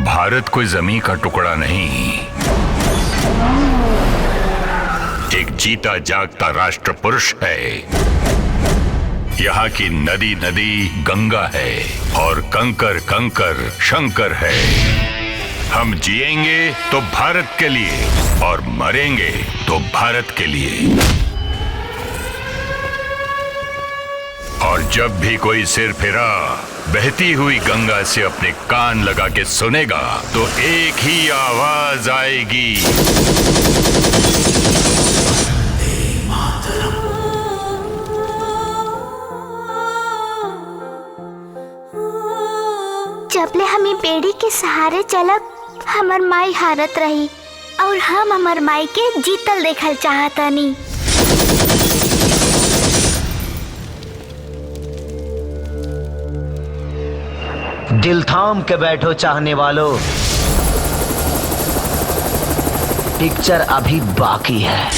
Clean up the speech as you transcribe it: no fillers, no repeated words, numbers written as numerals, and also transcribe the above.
भारत कोई जमीन का टुकड़ा नहीं, एक जीता जागता राष्ट्र पुरुष है। यहाँ की नदी नदी गंगा है और कंकर कंकर शंकर है। हम जिएंगे तो भारत के लिए और मरेंगे तो भारत के लिए। और जब भी कोई सिर फिरा बहती हुई गंगा से अपने कान लगा के सुनेगा तो एक ही आवाज आएगी, जबले हमें बेड़ी के सहारे चलब हमर माई हारत रही और हम हमर माई के जीतल देखल चाहतनी। दिल थाम के बैठो चाहने वालों, पिक्चर अभी बाकी है।